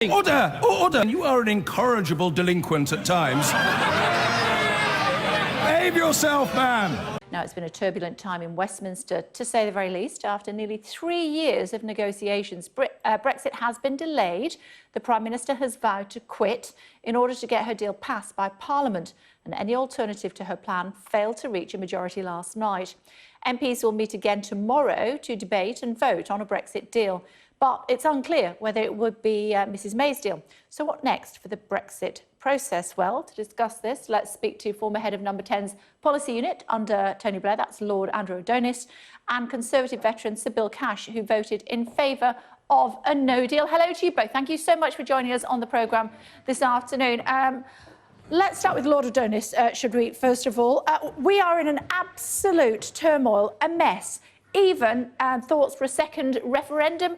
Order! Order! You are an incorrigible delinquent at times. Behave yourself, man! Now, it's been a turbulent time in Westminster, to say the very least. After nearly 3 years of negotiations, Brexit has been delayed. The Prime Minister has vowed to quit in order to get her deal passed by Parliament, and any alternative to her plan failed to reach a majority last night. MPs will meet again tomorrow to debate and vote on a Brexit deal, but it's unclear whether it would be Mrs May's deal. So what next for the Brexit process? Well, to discuss this, let's speak to former head of Number 10's policy unit under Tony Blair, that's Lord Andrew Adonis, and Conservative veteran Sir Bill Cash, who voted in favour of a no deal. Hello to you both. Thank you so much for joining us on the programme this afternoon. Let's start with Lord Adonis, should we, first of all. We are in an absolute turmoil, a mess. Even thoughts for a second referendum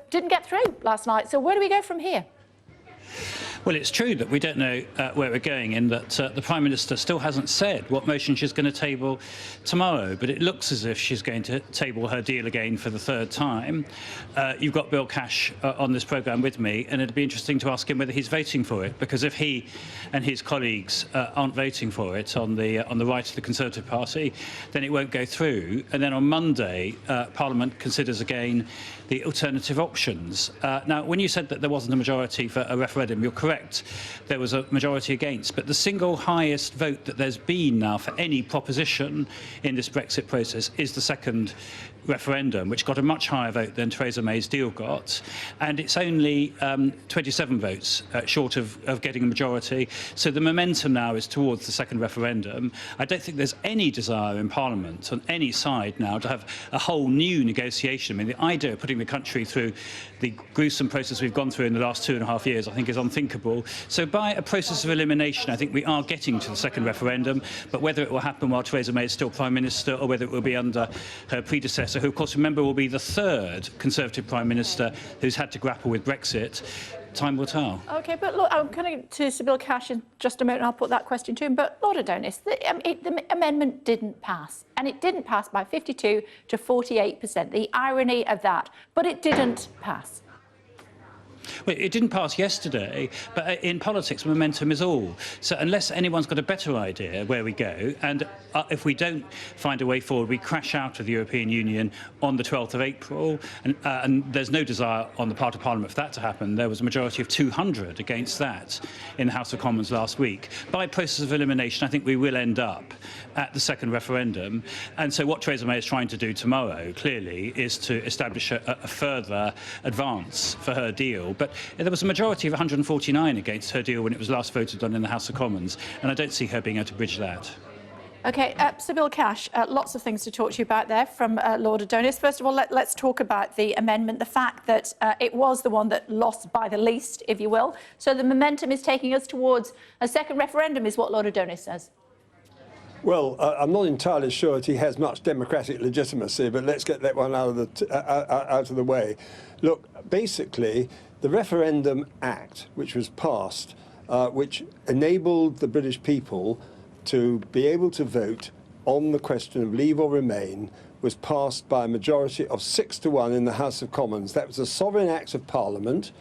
didn't get through last night. So where do we go from here? Well, it's true that we don't know where we're going, in that the Prime Minister still hasn't said what motion she's going to table tomorrow, but it looks as if she's going to table her deal again for the third time. You've got Bill Cash on this programme with me, and it'd be interesting to ask him whether he's voting for it, because if he and his colleagues aren't voting for it on the right of the Conservative Party, then it won't go through. And then on Monday, Parliament considers again the alternative options. Now, when you said that there wasn't a majority for a referendum, you're correct. There was a majority against, but the single highest vote that there's been now for any proposition in this Brexit process is the second referendum, which got a much higher vote than Theresa May's deal got, and it's only 27 votes short of getting a majority. So the momentum now is towards the second referendum. I don't think there's any desire in Parliament on any side now to have a whole new negotiation. I mean, the idea of putting the country through the gruesome process we've gone through in the last 2.5 years, I think, is unthinkable. So by a process of elimination, I think we are getting to the second referendum, but whether it will happen while Theresa May is still Prime Minister or whether it will be under her predecessor, who, of course, remember, will be the third Conservative Prime Minister who's had to grapple with Brexit, time will tell. OK, but look, I'm coming to Sir Bill Cash in just a moment. I'll put that question to him. But Lord Adonis, the amendment didn't pass, and it didn't pass by 52 to 48%. The irony of that. But it didn't pass. Well, it didn't pass yesterday, but in politics, momentum is all. So unless anyone's got a better idea where we go, and if we don't find a way forward, we crash out of the European Union on the 12th of April, and there's no desire on the part of Parliament for that to happen. There was a majority of 200 against that in the House of Commons last week. By process of elimination, I think we will end up at the second referendum. And so what Theresa May is trying to do tomorrow, clearly, is to establish a further advance for her deal. But there was a majority of 149 against her deal when it was last voted on in the House of Commons, and I don't see her being able to bridge that. OK, Sir Bill Cash, lots of things to talk to you about there from Lord Adonis. First of all, let's talk about the amendment, the fact that it was the one that lost by the least, if you will. So the momentum is taking us towards a second referendum, is what Lord Adonis says. Well, I'm not entirely sure that he has much democratic legitimacy, but let's get that one out of the way. Look, basically, the Referendum Act, which was passed, which enabled the British people to be able to vote on the question of leave or remain, was passed by a majority of 6 to 1 in the House of Commons. That was a sovereign act of Parliament,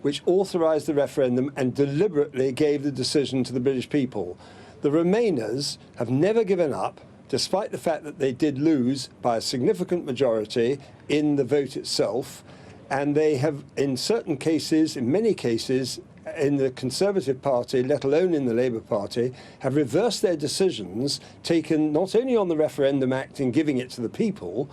which authorised the referendum and deliberately gave the decision to the British people. The Remainers have never given up, despite the fact that they did lose by a significant majority in the vote itself, and they have, in certain cases, in many cases, in the Conservative Party, let alone in the Labour Party, have reversed their decisions taken not only on the Referendum Act in giving it to the people,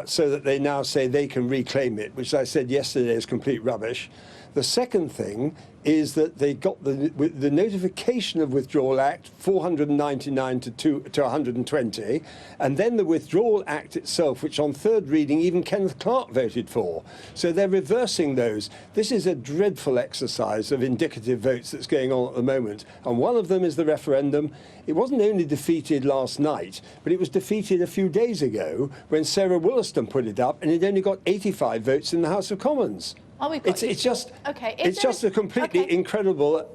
so that they now say they can reclaim it, which I said yesterday is complete rubbish. The second thing is that they got the notification of Withdrawal Act 499 to 120, and then the Withdrawal Act itself, which on third reading even Kenneth Clarke voted for. So they're reversing those. This is a dreadful exercise of indicative votes that's going on at the moment, and one of them is the referendum. It wasn't only defeated last night, but it was defeated a few days ago when Sarah Wollaston put it up, and it only got 85 votes in the House of Commons. Oh, it's just a completely incredible.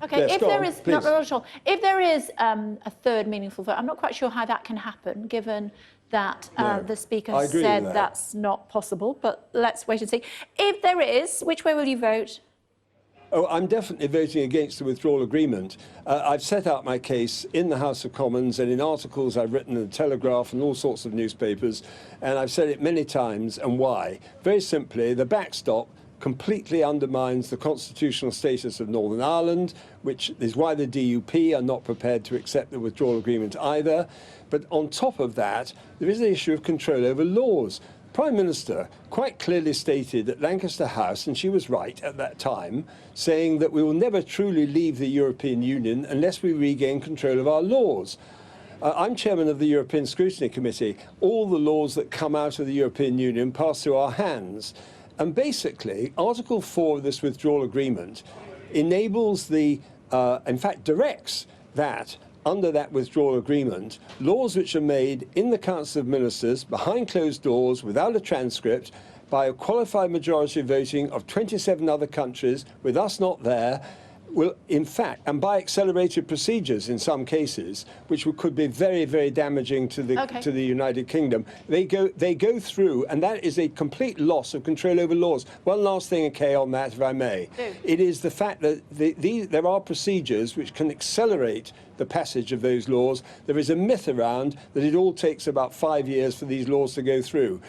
OK, yes, if there is a third meaningful vote, I'm not quite sure how that can happen, given that the Speaker said that's not possible. But let's wait and see. If there is, which way will you vote? Oh, I'm definitely voting against the withdrawal agreement. I've set out my case in the House of Commons and in articles I've written in the Telegraph and all sorts of newspapers, and I've said it many times, and why. Very simply, the backstop completely undermines the constitutional status of Northern Ireland, which is why the DUP are not prepared to accept the withdrawal agreement either. But on top of that, there is the issue of control over laws. Prime Minister quite clearly stated at Lancaster House, and she was right at that time, saying that we will never truly leave the European Union unless we regain control of our laws. I'm chairman of the European Scrutiny Committee. All the laws that come out of the European Union pass through our hands. And basically, Article 4 of this withdrawal agreement enables in fact, directs that under that withdrawal agreement, laws which are made in the Council of Ministers, behind closed doors, without a transcript, by a qualified majority voting of 27 other countries, with us not there, will, in fact, and by accelerated procedures in some cases, which could be very, very damaging to the United Kingdom, they go through, and that is a complete loss of control over laws. One last thing, Kay, on that, if I may. It is the fact that there are procedures which can accelerate the passage of those laws. There is a myth around that it all takes about 5 years for these laws to go through.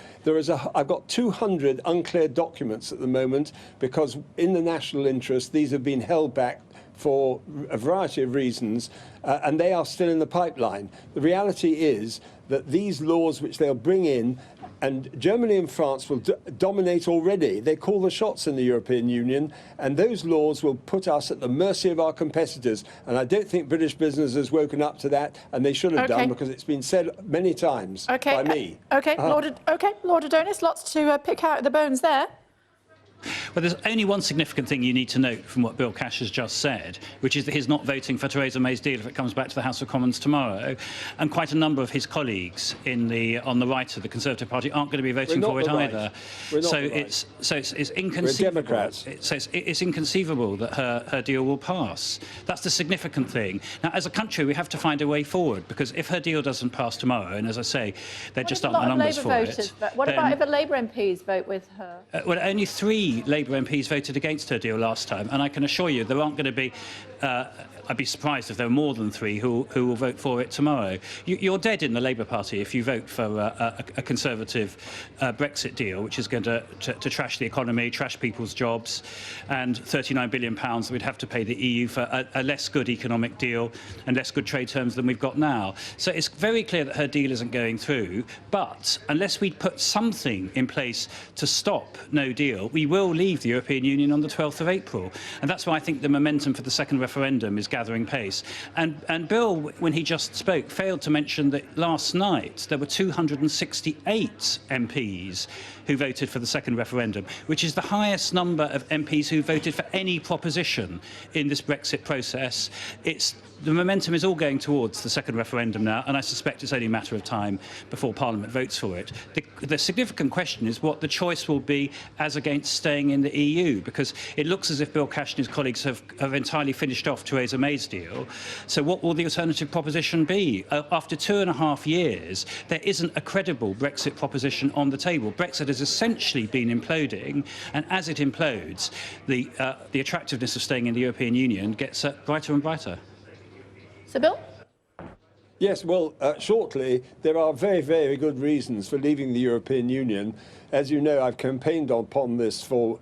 I've got 200 uncleared documents at the moment because in the national interest these have been held back for a variety of reasons, and they are still in the pipeline. The reality is that these laws which they'll bring in, and Germany and France will dominate already. They call the shots in the European Union, and those laws will put us at the mercy of our competitors. And I don't think British business has woken up to that, and they should have done, because it's been said many times by me. Lord Adonis, lots to pick out of the bones there. Well, there's only one significant thing you need to note from what Bill Cash has just said, which is that he's not voting for Theresa May's deal if it comes back to the House of Commons tomorrow, and quite a number of his colleagues on the right of the Conservative Party aren't going to be voting for it either. So it's inconceivable. We're Democrats. It's inconceivable that her deal will pass. That's the significant thing. Now, as a country, we have to find a way forward, because if her deal doesn't pass tomorrow, and as I say, there just aren't the numbers for it. What about if the Labour MPs vote with her? Well, only 3 Labour MPs voted against her deal last time, and I can assure you there aren't going to be I'd be surprised if there are more than 3 who will vote for it tomorrow. You're dead in the Labour Party if you vote for a Conservative Brexit deal, which is going to trash the economy, trash people's jobs, and £39 billion that we'd have to pay the EU for a less good economic deal and less good trade terms than we've got now. So it's very clear that her deal isn't going through, but unless we put something in place to stop no deal, we will leave the European Union on the 12th of April. And that's why I think the momentum for the second referendum is gathering pace. And Bill, when he just spoke, failed to mention that last night there were 268 MPs who voted for the second referendum, which is the highest number of MPs who voted for any proposition in this Brexit process. The momentum is all going towards the second referendum now, and I suspect it's only a matter of time before Parliament votes for it. The significant question is what the choice will be as against staying in the EU, because it looks as if Bill Cash and his colleagues have entirely finished off Theresa May's deal. So what will the alternative proposition be? After 2.5 years, there isn't a credible Brexit proposition on the table. Brexit has essentially been imploding, and as it implodes, the attractiveness of staying in the European Union gets brighter and brighter. So, Bill? Yes, well, shortly, there are very, very good reasons for leaving the European Union. As you know, I've campaigned upon this for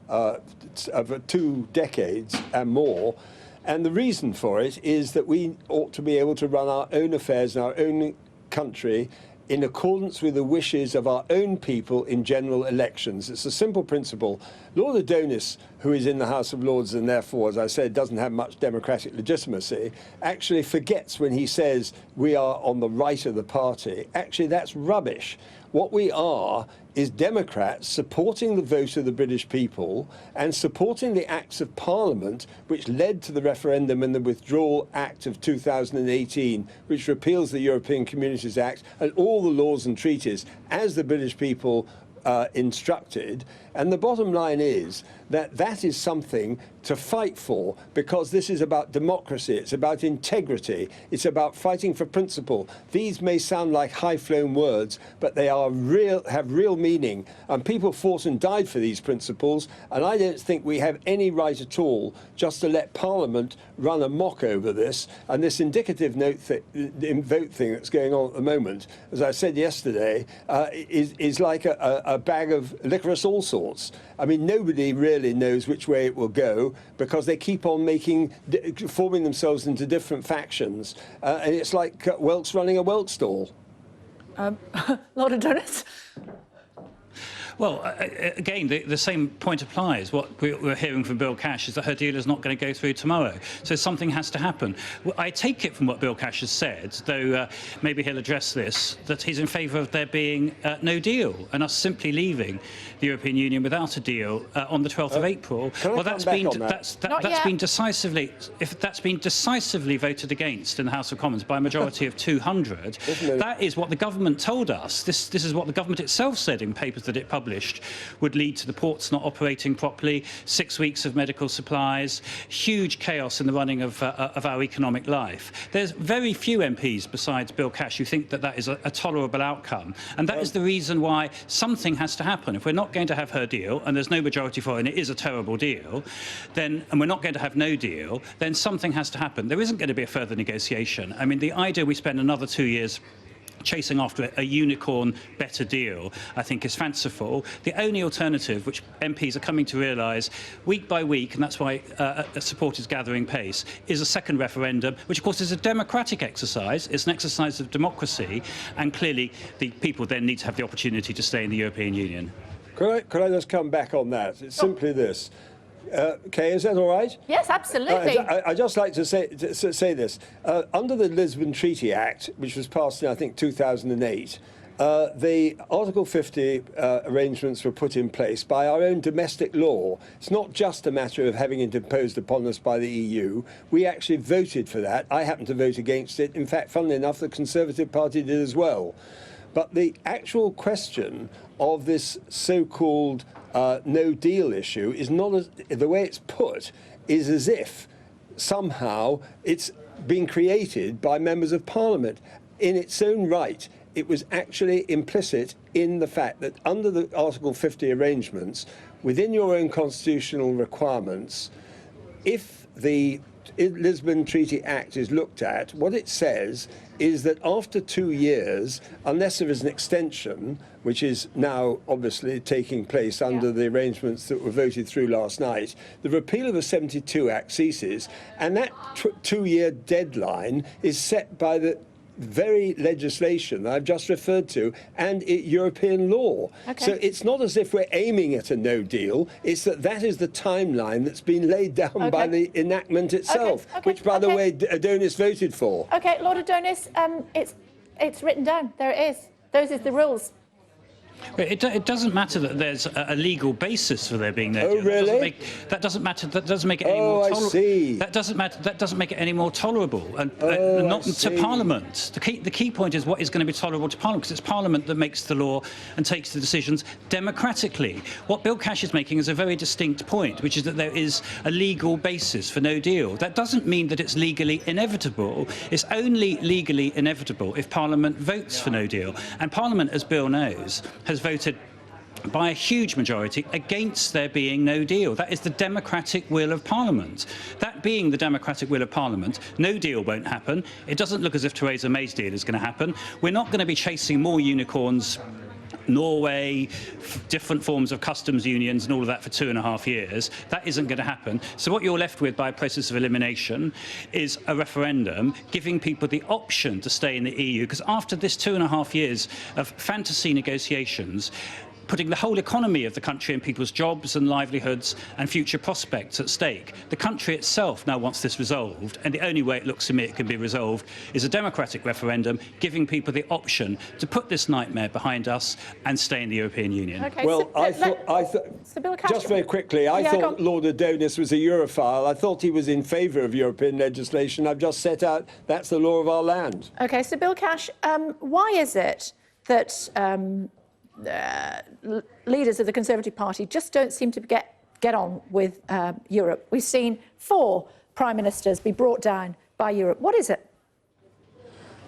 2 decades and more. And the reason for it is that we ought to be able to run our own affairs in our own country in accordance with the wishes of our own people in general elections. It's a simple principle. Lord Adonis, who is in the House of Lords and therefore, as I said, doesn't have much democratic legitimacy, actually forgets when he says we are on the right of the party. Actually, that's rubbish. What we are is Democrats supporting the vote of the British people and supporting the acts of Parliament which led to the referendum and the Withdrawal Act of 2018, which repeals the European Communities Act and all the laws and treaties as the British people instructed. And the bottom line is that that is something to fight for, because this is about democracy, it's about integrity, it's about fighting for principle. These may sound like high-flown words, but they are have real meaning, and people fought and died for these principles, and I don't think we have any right at all just to let Parliament run amok over this. And this indicative vote thing that's going on at the moment, as I said yesterday, is like a bag of licorice all sorts. I mean, nobody really knows which way it will go, because they keep on forming themselves into different factions, and it's like whelks running a whelk stall. Lord Adonis. Well, again, the same point applies. What we're hearing from Bill Cash is that her deal is not going to go through tomorrow. So something has to happen. I take it from what Bill Cash has said, though maybe he'll address this, that he's in favour of there being no deal and us simply leaving the European Union without a deal on the 12th of April. Well, that's been decisively voted against in the House of Commons by a majority of 200. That is what the government told us. This is what the government itself said in papers that it published would lead to the ports not operating properly, 6 weeks of medical supplies, huge chaos in the running of our economic life. There's very few MPs besides Bill Cash who think that that is a tolerable outcome, and that is the reason why something has to happen. If we're not going to have her deal, and there's no majority for it, and it is a terrible deal, and we're not going to have no deal, then something has to happen. There isn't going to be a further negotiation. I mean, the idea we spend another 2 years chasing after a unicorn better deal, I think, is fanciful. The only alternative, which MPs are coming to realise week by week, and that's why support is gathering pace, is a second referendum, which of course is a democratic exercise. It's an exercise of democracy, and clearly the people then need to have the opportunity to stay in the European Union. Could I just come back on that? It's simply this. Kay, is that all right? Yes, absolutely. I'd just like to say this. Under the Lisbon Treaty Act, which was passed in, I think, 2008, the Article 50 arrangements were put in place by our own domestic law. It's not just a matter of having it imposed upon us by the EU. We actually voted for that. I happened to vote against it. In fact, funnily enough, the Conservative Party did as well. But the actual question of this so-called no deal issue is not as, the way it's put is as if somehow it's been created by members of Parliament. In its own right, it was actually implicit in the fact that under the Article 50 arrangements, within your own constitutional requirements, if the Lisbon Treaty Act is looked at, what it says is that after 2 years, unless there is an extension, which is now obviously taking place under the arrangements that were voted through last night, the repeal of the 72 Act ceases, and that 2-year deadline is set by the very legislation that I've just referred to and European law. Okay. So it's not as if we're aiming at a no deal, it's that is the timeline that's been laid down by the enactment itself, which, by the way, Adonis voted for. OK, Lord Adonis, it's written down. There it is. Those are the rules. It doesn't matter that there's a legal basis for there being no deal. Oh, really? That doesn't matter. That doesn't make it any more tolerable. I see. That doesn't matter. That doesn't make it any more tolerable, and not to Parliament. The key point is what is going to be tolerable to Parliament, because it's Parliament that makes the law and takes the decisions democratically. What Bill Cash is making is a very distinct point, which is that there is a legal basis for no deal. That doesn't mean that it's legally inevitable. It's only legally inevitable if Parliament votes for no deal, and Parliament, as Bill knows, has voted by a huge majority against there being no deal. That is the democratic will of Parliament. That being the democratic will of Parliament, no deal won't happen. It doesn't look as if Theresa May's deal is going to happen. We're not going to be chasing more unicorns, Norway, different forms of customs unions and all of that for 2.5 years. That isn't going to happen. So what you're left with by a process of elimination is a referendum giving people the option to stay in the EU, because after this 2.5 years of fantasy negotiations, putting the whole economy of the country and people's jobs and livelihoods and future prospects at stake. The country itself now wants this resolved, and the only way it looks to me it can be resolved is a democratic referendum giving people the option to put this nightmare behind us and stay in the European Union. Okay, well, I thought, just very quickly, I thought Lord Adonis was a Europhile. I thought he was in favour of European legislation. I've just set out that's the law of our land. OK, so Bill Cash, why is it that leaders of the Conservative Party just don't seem to get on with Europe. We've seen 4 prime ministers be brought down by Europe. What is it?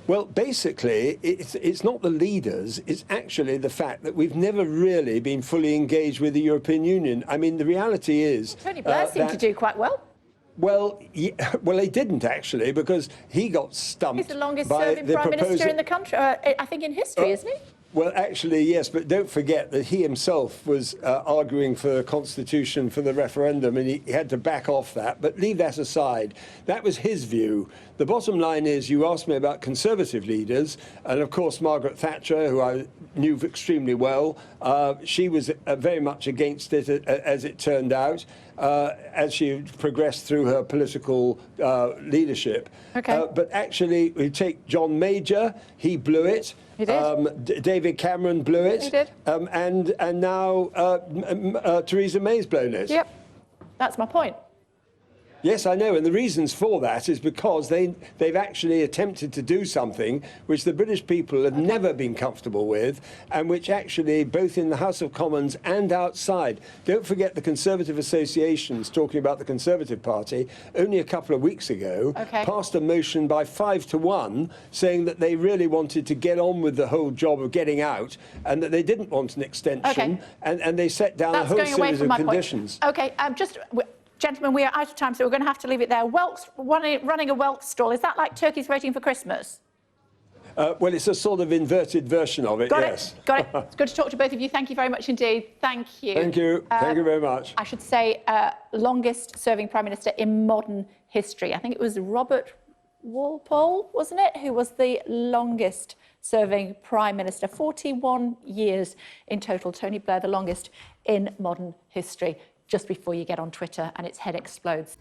Well, basically, it's not the leaders, it's actually the fact that we've never really been fully engaged with the European Union. I mean, the reality is... Tony Blair seemed to do quite well. Well, well, he didn't actually, because he got stumped. He's the longest-serving prime minister in the country, I think, in history, isn't he? Well, actually, yes, but don't forget that he himself was arguing for a constitution for the referendum, and he had to back off that. But leave that aside. That was his view. The bottom line is, you asked me about Conservative leaders, and of course Margaret Thatcher, who I knew extremely well, she was very much against it, as it turned out, as she progressed through her political leadership. Okay. But actually, we take John Major, he blew it. He did. David Cameron blew it. He did. And now Theresa May's blown it. Yep. That's my point. Yes, I know, and the reasons for that is because they've actually attempted to do something which the British people have never been comfortable with, and which actually, both in the House of Commons and outside, don't forget the Conservative associations, talking about the Conservative Party, only a couple of weeks ago, passed a motion by 5 to 1 saying that they really wanted to get on with the whole job of getting out, and that they didn't want an extension, and they set down a whole series of conditions. OK, gentlemen, we are out of time, so we're going to have to leave it there. Welks, running a Welks stall, is that like turkeys voting for Christmas? Well, it's a sort of inverted version of it, yes. Got it. It's good to talk to both of you. Thank you very much indeed. Thank you. Thank you. Thank you very much. I should say, longest-serving Prime Minister in modern history. I think it was Robert Walpole, wasn't it, who was the longest-serving Prime Minister. 41 years in total. Tony Blair, the longest in modern history. Just before you get on Twitter and its head explodes.